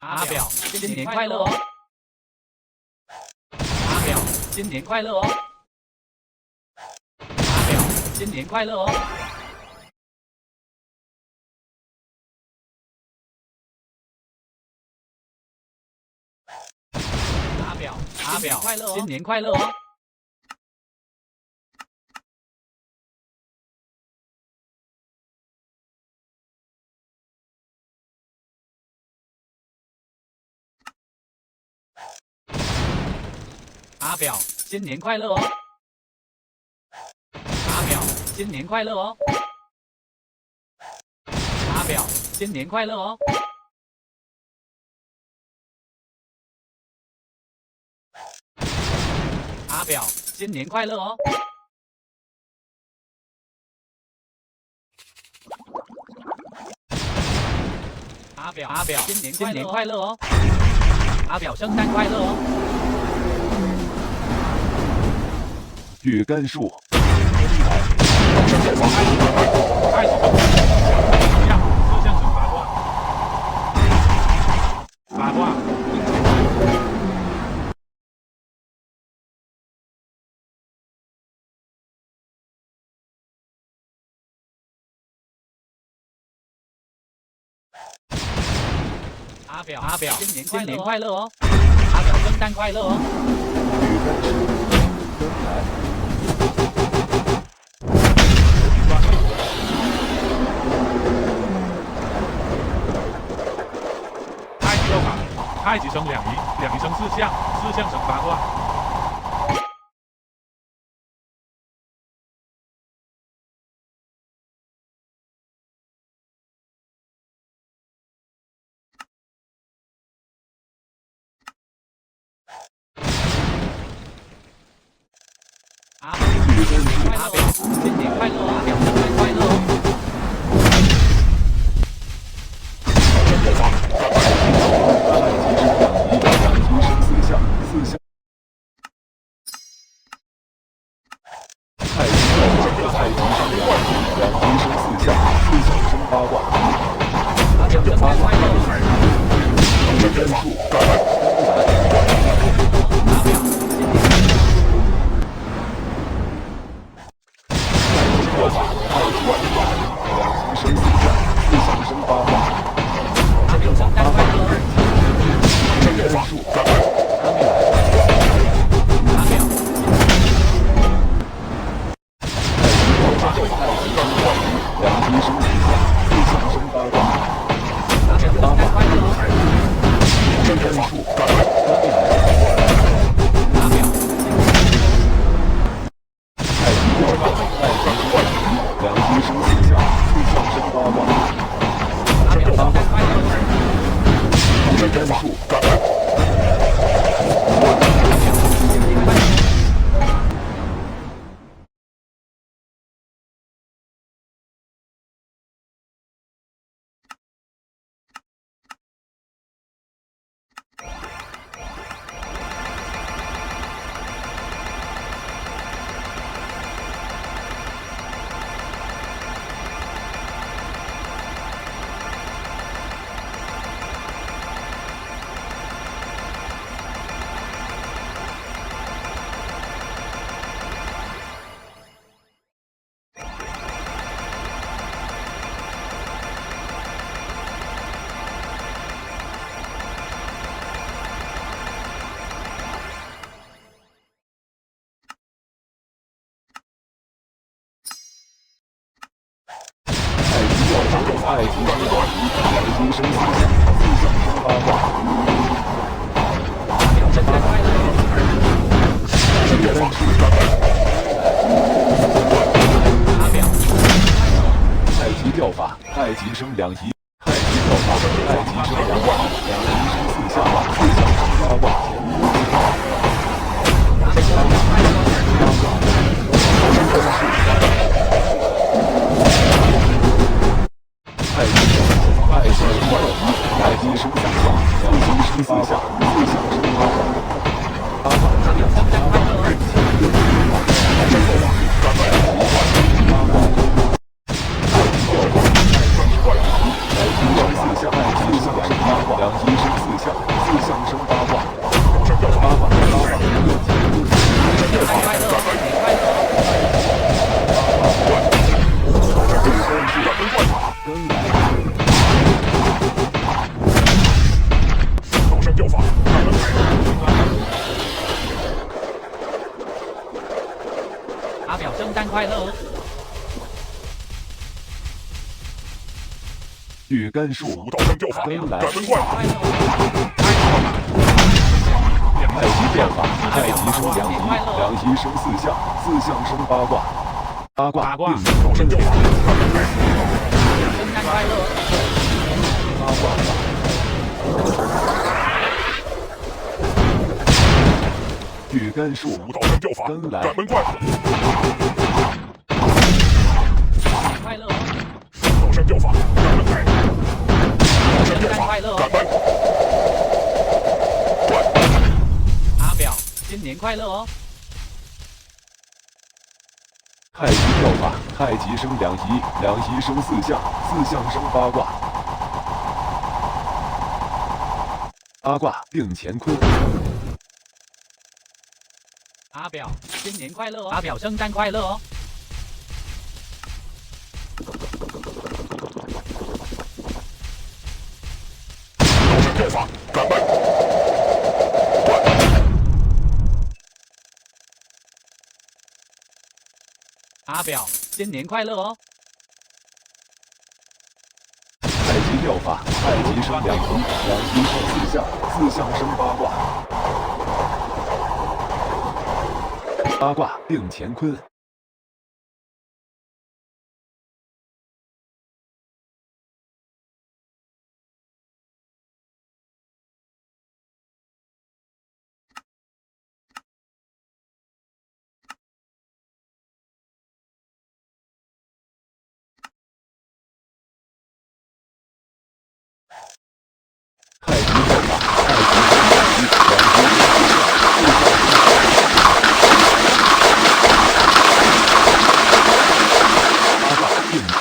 阿表，新年快乐哦！阿表，新年快乐哦！阿表，新年快乐哦！阿表，快乐哦！新年快乐哦！阿表，新年快乐哦！阿表，新年快乐哦！阿表，新年快乐哦！阿表，新年快乐哦！阿表，新年快乐哦！阿表，圣诞快乐哦！月干树，八卦。阿表，新年快乐哦！阿表，圣诞快乐哦！太极六法，太极生两仪，两仪生四象，四象生八卦。阿表，新年快乐！阿表，圣诞快乐哦！阿表，圣诞快乐！太极生两仪，两仪生四象，四象生八卦。圣诞快乐！月干树，阿表，太极吊法，太极生两仪，太极吊法，太极生两仪，两仪生四象，四象生八卦。太极生三象，两仪生四象，四象生八卦。八卦圣诞快乐！据甘树舞蹈生教法，跟来赶奔快！快乐！太极教法，太极生两仪，两仪生四象，四象生八卦，八卦并舞蹈生教法，圣诞快乐！八卦法。据甘树舞蹈生教法，跟来赶奔快！快乐！舞蹈生教法，赶奔快！圣诞快乐！赶奔！阿表，新年快乐哦！太极教法，太极生两仪，两仪生四象，四象生八卦，八卦并乾坤。阿表，新年快乐哦！阿表，圣诞快乐哦！舞蹈生教法，赶奔！阿表，新年快乐哦！太极教法，太极生两仪，两仪生四象，四象生八卦，八卦并乾坤。太极教法，太极生两仪，两仪生四象，四象生八卦并乾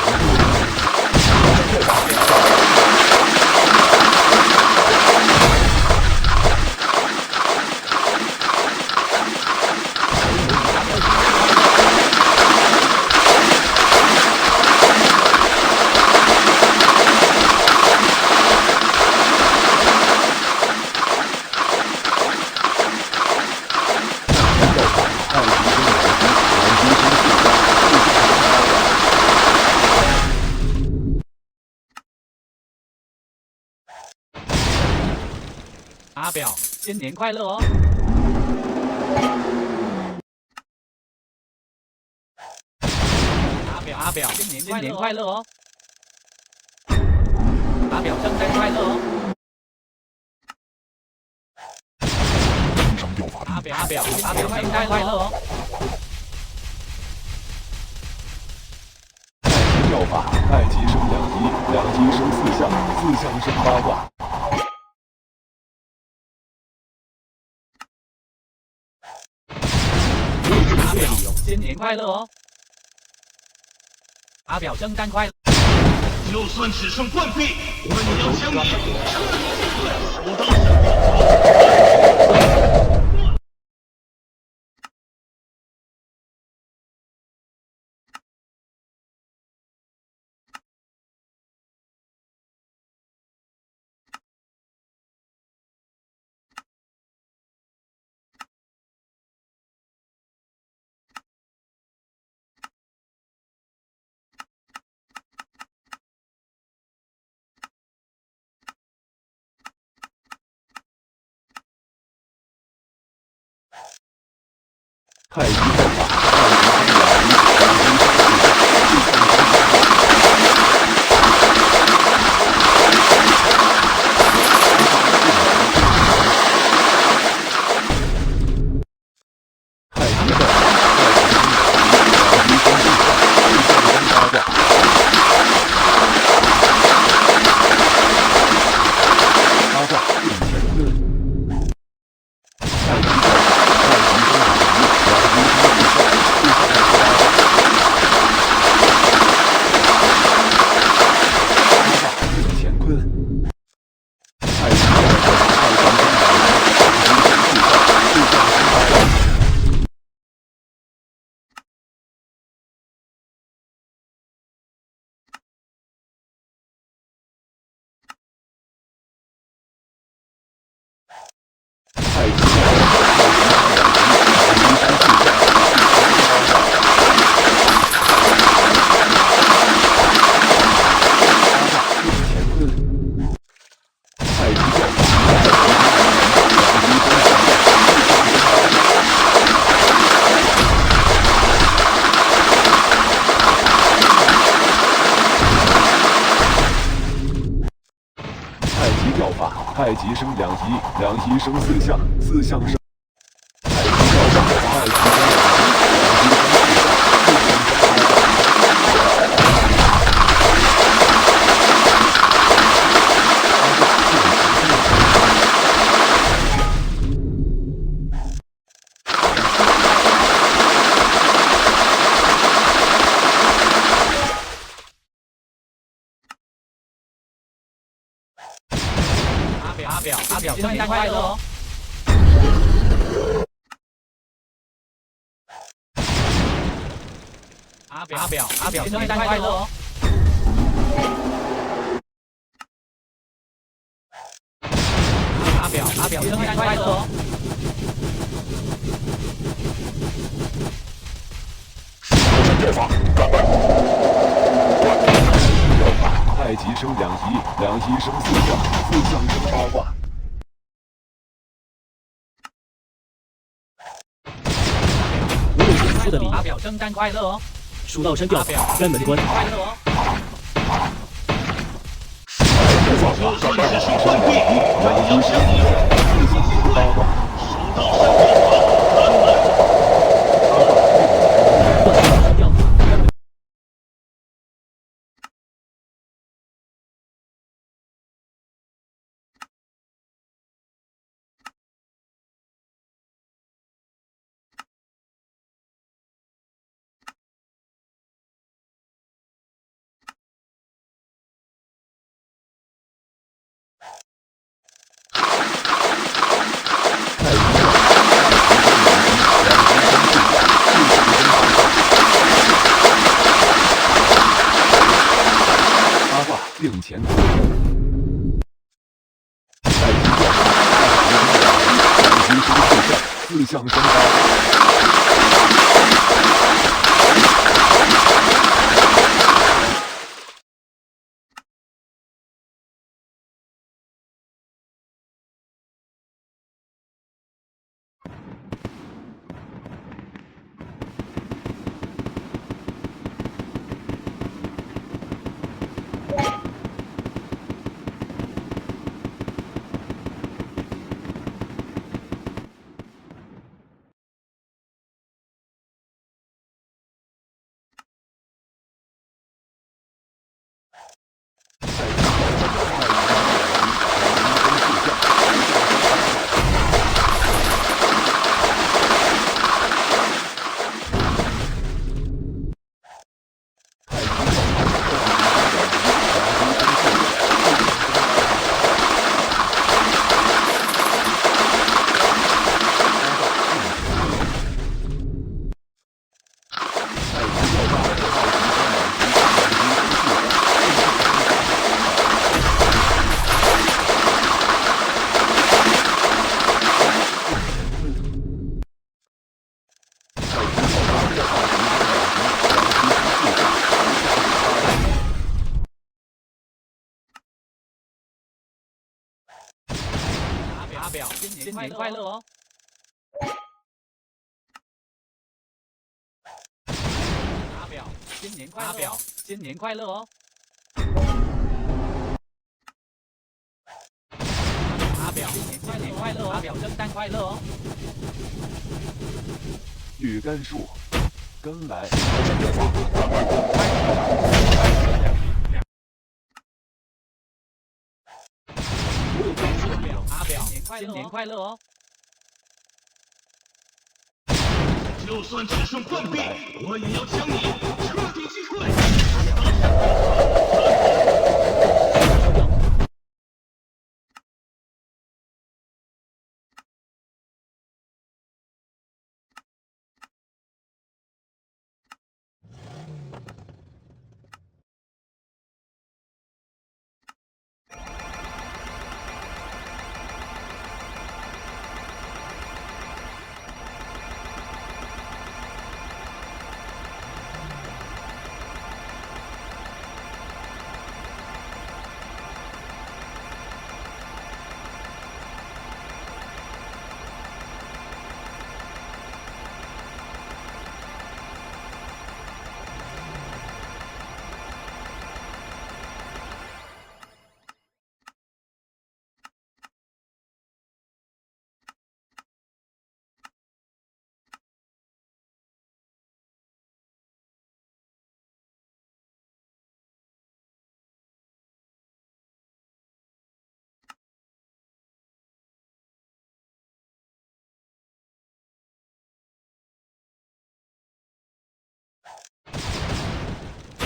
阿表，新年快乐哦！阿表，新年快乐哦！阿表，圣诞快乐哦！生教法，阿表，圣诞快乐哦！太极教法，太极生两仪，两仪生四象，四象生八卦。阿表，新年快乐哦！阿表，圣诞快乐！就算只剩半臂，我也要将你彻底击碎，手当神兵。太极教法，太极生两仪，两仪生四象，四象生八卦，太极教法，太极生两仪，两仪生四象，四象生八卦，八卦并乾坤。太极教法，太极生两仪，两仪生四象。太极生两仪，两仪生四象，四象生太极教法，太极生两仪，两仪生四象，四象阿表，圣诞快乐哦！阿表，圣诞快乐哦！阿表，圣诞快乐哦！太极生两仪，两仪生四象，四象生八卦。无论是死的理由，阿表，圣诞快乐哦！蜀道山吊法，辕门关。快乐哦！就算只是半壁，我也要向你彻底击溃。蜀道山吊法，辕门。吊法，辕门。八卦令前途。太极教法，太极生两仪，两仪生四象，四象生八卦。阿表，新年快乐哦！阿表，新年快乐！阿表，新年快乐哦！阿表，新年快乐！阿表，圣诞快乐哦！玉根树，根来。阿表，新年快乐哦！就算只剩半壁，我也要将你彻底击溃。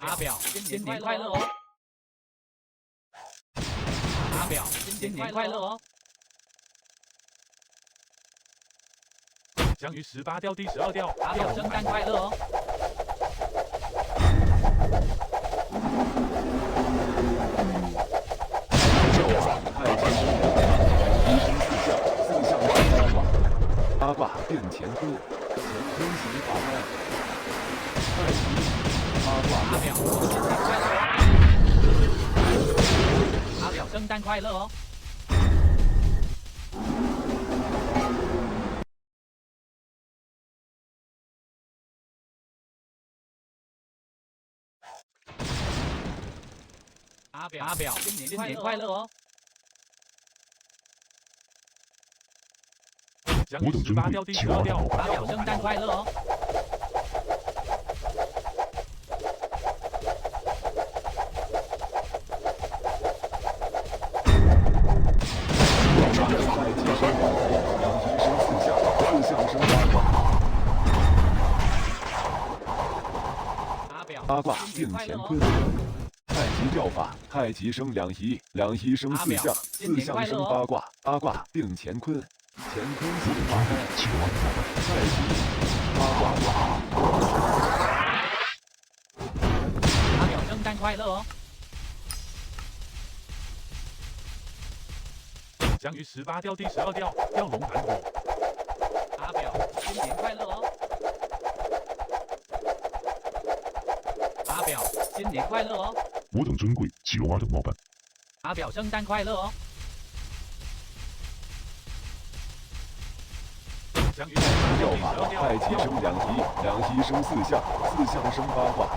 阿表，新年快乐哦！阿表，新年快乐哦！将于18调第12调。阿表，圣诞快乐哦！太极生两仪，一生四象，四象生八卦，八卦变乾坤，乾坤行八脉。太极八卦阿表，阿表，圣诞快乐哦！阿表，新年快乐哦！将于18调第12调。阿表，圣诞快乐哦！太极生两仪生四象，四象生八卦，阿表，八卦定乾坤。太极调法，太极生两仪，两仪生四象，四象生八卦，八卦定乾坤，乾坤行八脉。太极八卦法。阿表，圣诞快乐哦！将于18调第12调。调龙盘虎。阿表，新年快乐哦！阿表，新年快乐哦！我等尊贵企鹅蛙的老板。阿表，圣诞快乐哦！将于18调第调法， 12调。太极生两仪，两仪生四象，四象生八卦。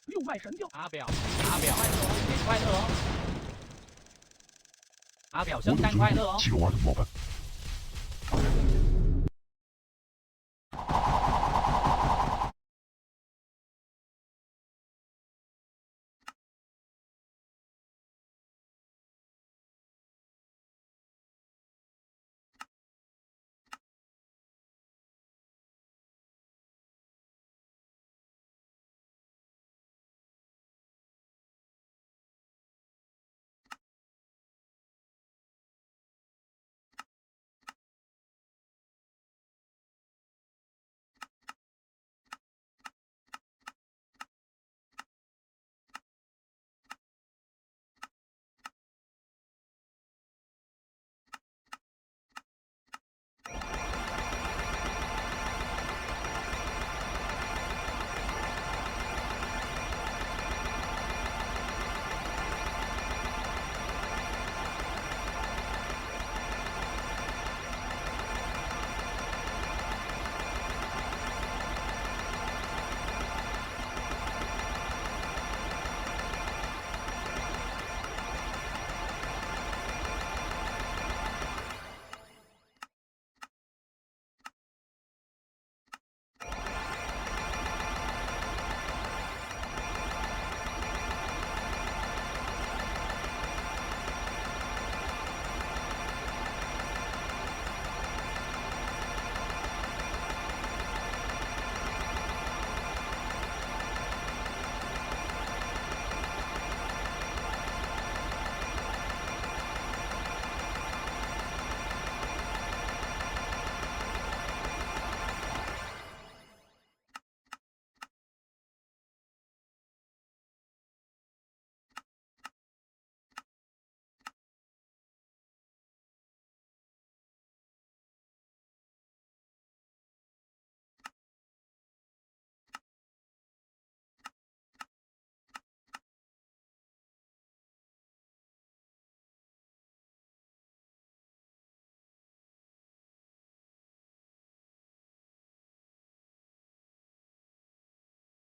六脉神调。阿表，新年快乐哦！阿表，我圣等尊贵诞快乐哦！企鹅蛙的老板。